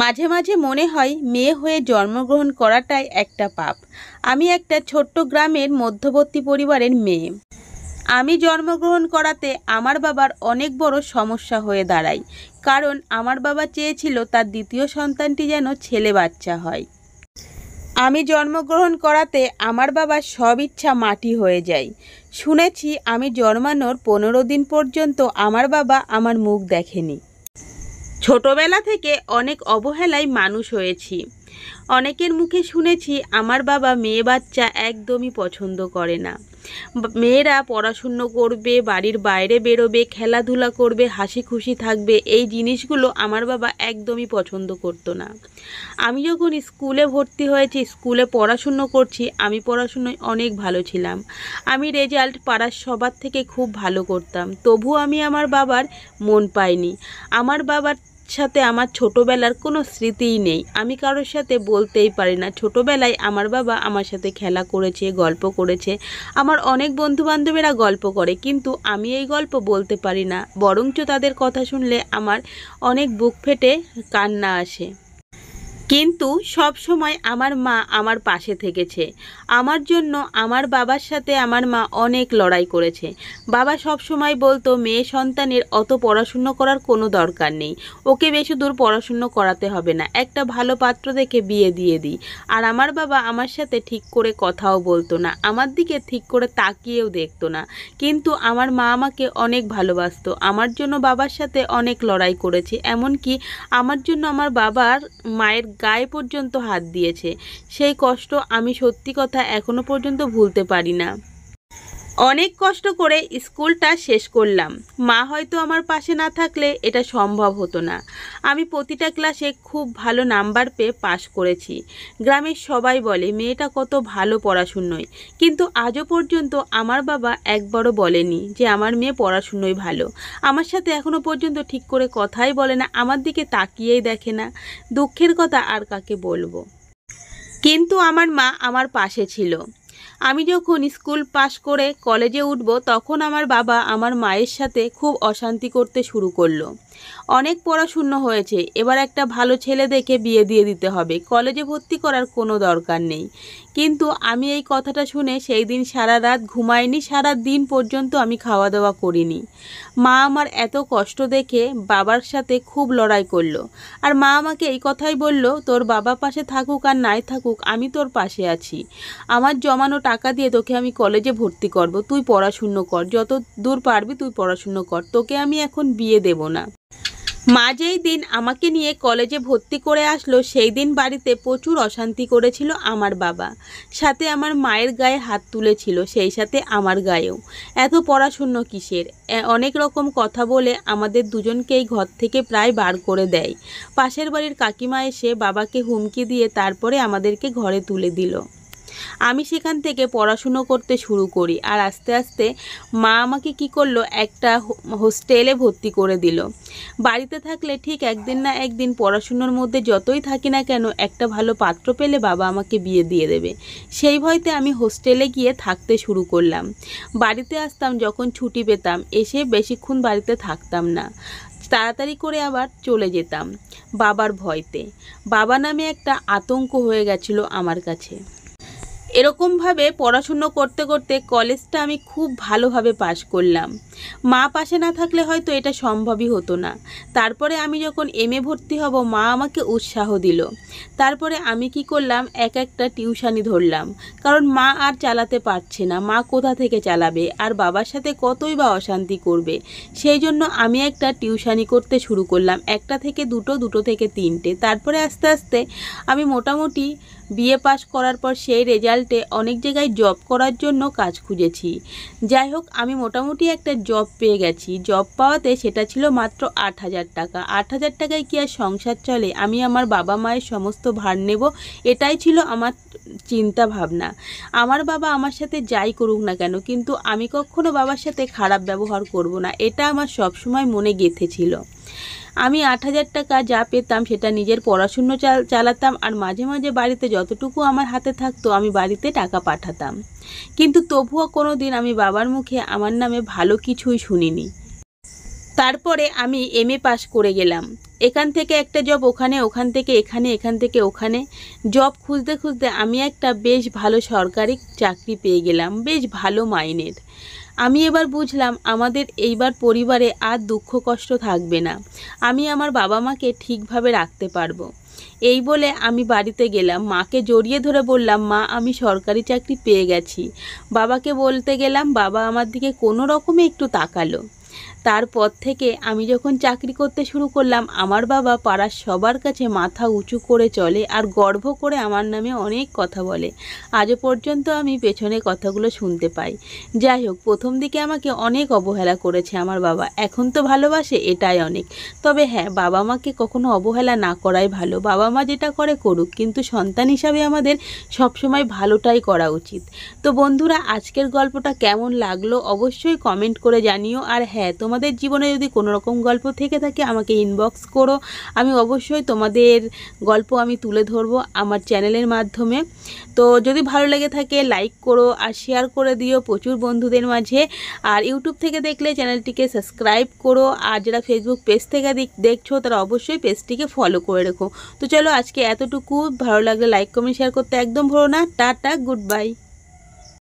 মাঝে মাঝে মনে হয় মেয়ে হয়ে জন্মগ্রহণ করাটাই একটা পাপ। আমি একটা ছোট্ট গ্রামের মধ্যবর্তী পরিবারের মেয়ে। আমি জন্মগ্রহণ করাতে আমার বাবার অনেক বড় সমস্যা হয়ে দাঁড়ায়, কারণ আমার বাবা চেয়েছিল তার দ্বিতীয় সন্তানটি যেন ছেলে বাচ্চা হয়। আমি জন্মগ্রহণ করাতে আমার বাবার সব ইচ্ছা মাটি হয়ে যায়। শুনেছি আমি জন্মানোর 15 দিন পর্যন্ত আমার বাবা আমার মুখ দেখেনি। ছোটবেলা থেকে অনেক অবহেলায় মানুষ হয়েছি। অনেকের মুখে শুনেছি আমার বাবা মেয়ে বাচ্চা একদমই পছন্দ করে না। মেয়েরা পড়াশুনো করবে, বাড়ির বাইরে বেরোবে, খেলাধুলা করবে, হাসি খুশি থাকবে, এই জিনিসগুলো আমার বাবা একদমই পছন্দ করতো না। আমি যখন স্কুলে ভর্তি হয়েছি, স্কুলে পড়াশুনো করছি, আমি পড়াশুনোয় অনেক ভালো ছিলাম। আমি রেজাল্ট পাড়ার সবার থেকে খুব ভালো করতাম, তবু আমি আমার বাবার মন পাইনি। আমার বাবার সাথে আমার ছোটবেলার কোনো স্মৃতিই নেই। আমি কারোর সাথে বলতেই পারি না ছোটবেলায় আমার বাবা আমার সাথে খেলা করেছে, গল্প করেছে। আমার অনেক বন্ধুবান্ধবেরা গল্প করে, কিন্তু আমি এই গল্প বলতে পারি না, বরঞ্চ তাদের কথা শুনলে আমার অনেক বুক ফেটে কান্না আসে। কিন্তু সব সময় আমার মা আমার পাশে থেকেছে। আমার জন্য আমার বাবার সাথে আমার মা অনেক লড়াই করেছে। বাবা সব সময় বলতো মেয়ে সন্তানের অত পড়াশুনো করার কোনো দরকার নেই, ওকে বেশি দূর পড়াশুনো করাতে হবে না, একটা ভালো পাত্র দেখে বিয়ে দিয়ে দিই। আর আমার বাবা আমার সাথে ঠিক করে কথাও বলতো না, আমার দিকে ঠিক করে তাকিয়েও দেখতো না। কিন্তু আমার মা আমাকে অনেক ভালোবাসতো। আমার জন্য বাবার সাথে অনেক লড়াই করেছে, এমনকি আমার জন্য আমার বাবার মায়ের গায়ে পর্যন্ত হাত দিয়েছে। সেই কষ্ট আমি সত্যি কথা এখনো পর্যন্ত ভুলতে পারি না। অনেক কষ্ট করে স্কুলটা শেষ করলাম। মা হয়তো আমার পাশে না থাকলে এটা সম্ভব হতো না। আমি প্রতিটা ক্লাসে খুব ভালো নাম্বার পেয়ে পাশ করেছি। গ্রামের সবাই বলে মেয়েটা কত ভালো পড়াশুনোয়, কিন্তু আজও পর্যন্ত আমার বাবা একবারও বলেনি যে আমার মেয়ে পড়াশুনোয় ভালো। আমার সাথে এখনো পর্যন্ত ঠিক করে কথাই বলে না, আমার দিকে তাকিয়েই দেখে না। দুঃখের কথা আর কাকে বলবো। কিন্তু আমার মা আমার পাশে ছিল। আমি যখন স্কুল পাশ করে কলেজে উঠব, তখন আমার বাবা আমার মায়ের সাথে খুব অশান্তি করতে শুরু করলো। অনেক পড়াশুনো হয়েছে, এবার একটা ভালো ছেলে দেখে বিয়ে দিয়ে দিতে হবে, কলেজে ভর্তি করার কোনো দরকার নেই। কিন্তু আমি এই কথাটা শুনে সেই দিন সারা রাত ঘুমাইনি, সারা দিন পর্যন্ত আমি খাওয়া দাওয়া করিনি। মা আমার এত কষ্ট দেখে বাবার সাথে খুব লড়াই করলো। আর মা আমাকে এই কথাই বলল, তোর বাবা পাশে থাকুক আর নাই থাকুক, আমি তোর পাশে আছি। আমার জমানো টাকা দিয়ে তোকে আমি কলেজে ভর্তি করব, তুই পড়াশুনো কর, যত দূর পারবি তুই পড়াশুনো কর, তোকে আমি এখন বিয়ে দেব না। মা যেই দিন আমাকে নিয়ে কলেজে ভর্তি করে আসলো, সেই দিন বাড়িতে প্রচুর অশান্তি করেছিল আমার বাবা। সাথে আমার মায়ের গায়ে হাত তুলেছিল, সেই সাথে আমার গায়েও। এত পড়াশুনো কিসের, অনেক রকম কথা বলে আমাদের দুজনকেই ঘর থেকে প্রায় বার করে দেয়। পাশের বাড়ির কাকিমা এসে বাবাকে হুমকি দিয়ে তারপরে আমাদেরকে ঘরে তুলে দিল। আমি সেখান থেকে পড়াশুনো করতে শুরু করি। আর আস্তে আস্তে মা আমাকে কি করলো, একটা হোস্টেলে ভর্তি করে দিল। বাড়িতে থাকলে ঠিক একদিন না একদিন পড়াশুনোর মধ্যে যতই থাকি না কেন, একটা ভালো পাত্র পেলে বাবা আমাকে বিয়ে দিয়ে দেবে। সেই ভয়তে আমি হোস্টেলে গিয়ে থাকতে শুরু করলাম। বাড়িতে আসতাম যখন ছুটি পেতাম, এসে বেশিক্ষণ বাড়িতে থাকতাম না, তাড়াতাড়ি করে আবার চলে যেতাম বাবার ভয়তে। বাবা নামে একটা আতঙ্ক হয়ে গেছিল আমার কাছে। এরকমভাবে পড়াশুনো করতে করতে কলেজটা আমি খুব ভালোভাবে পাশ করলাম। মা পাশে না থাকলে হয়তো এটা সম্ভবই হতো না। তারপরে আমি যখন এমএ ভর্তি হব, মা আমাকে উৎসাহ দিল। তারপরে আমি কি করলাম, একটা টিউশানি ধরলাম, কারণ মা আর চালাতে পারছে না, মা কোথা থেকে চালাবে, আর বাবার সাথে কতই বা অশান্তি করবে। সেই জন্য আমি একটা টিউশানি করতে শুরু করলাম, একটা থেকে দুটো, দুটো থেকে তিনটে। তারপরে আস্তে আস্তে আমি মোটামুটি বিএ পাস করার পর সেই রেজাল্টে অনেক জায়গায় জব করার জন্য কাজ খুঁজেছি। যাই হোক, আমি মোটামুটি একটা জব পেয়ে গেছি। জব পাওয়াতে সেটা ছিল মাত্র 8,000 টাকা। 8,000 টাকায় কি আর সংসার চলে? আমি আমার বাবা মায়ের সমস্ত ভার নেব, এটাই ছিল আমার চিন্তা ভাবনা। আমার বাবা আমার সাথে যাই করুক না কেন, কিন্তু আমি কখনো বাবার সাথে খারাপ ব্যবহার করব না, এটা আমার সবসময় মনে গেঁথেছিল। আমি 8,000 টাকা যা পেতাম সেটা নিজের পড়াশুনো চালাতাম, আর মাঝে মাঝে বাড়িতে যতটুকু আমার হাতে থাকতো আমি বাড়িতে টাকা পাঠাতাম। কিন্তু তবুও কোনো দিন আমি বাবার মুখে আমার নামে ভালো কিছুই শুনিনি। তারপরে আমি এমএ পাস করে গেলাম। এখান থেকে একটা জব ওখানে, ওখান থেকে এখানে, এখান থেকে ওখানে জব খুঁজতে খুঁজতে আমি একটা বেশ ভালো সরকারি চাকরি পেয়ে গেলাম, বেশ ভালো মাইনের। আমি এবার বুঝলাম আমাদের এইবার পরিবারে আর দুঃখ কষ্ট থাকবে না, আমি আমার বাবা মাকে ঠিকভাবে রাখতে পারবো। এই বলে আমি বাড়িতে গেলাম, মাকে জড়িয়ে ধরে বললাম, মা আমি সরকারি চাকরি পেয়ে গেছি। বাবাকে বলতে গেলাম, বাবা আমার দিকে কোনো রকমে একটু তাকালো। তারপর থেকে আমি যখন চাকরি করতে শুরু করলাম, আমার বাবা পাড়ার সবার কাছে মাথা উঁচু করে চলে আর গর্ব করে আমার নামে অনেক কথা বলে। আজও পর্যন্ত আমি পেছনে কথাগুলো শুনতে পাই। যাই হোক, প্রথম দিকে আমাকে অনেক অবহেলা করেছে আমার বাবা, এখন তো ভালোবাসে, এটাই অনেক। তবে হ্যাঁ, বাবা মাকে কখনো অবহেলা না করাই ভালো। বাবা মা যেটা করে করুক, কিন্তু সন্তান হিসাবে আমাদের সবসময় ভালোটাই করা উচিত। তো বন্ধুরা, আজকের গল্পটা কেমন লাগলো অবশ্যই কমেন্ট করে জানিও। আর হ্যাঁ, তোমাদের জীবনে যদি কোনো রকম গল্প থেকে থাকে আমাকে ইনবক্স করো, আমি অবশ্যই তোমাদের গল্প আমি তুলে ধরবো আমার চ্যানেলের মাধ্যমে। তো যদি ভালো লেগে থাকে লাইক করো আর শেয়ার করে দিও প্রচুর বন্ধুদের মাঝে। আর ইউটিউব থেকে দেখলে চ্যানেলটিকে সাবস্ক্রাইব করো, আর যারা ফেসবুক পেজ থেকে দেখছো তারা অবশ্যই পেজটিকে ফলো করে রেখো। তো চলো আজকে এতটুকু, ভালো লাগলে লাইক কমেন্ট শেয়ার করতে একদম ভুলো না। Tata, good bye.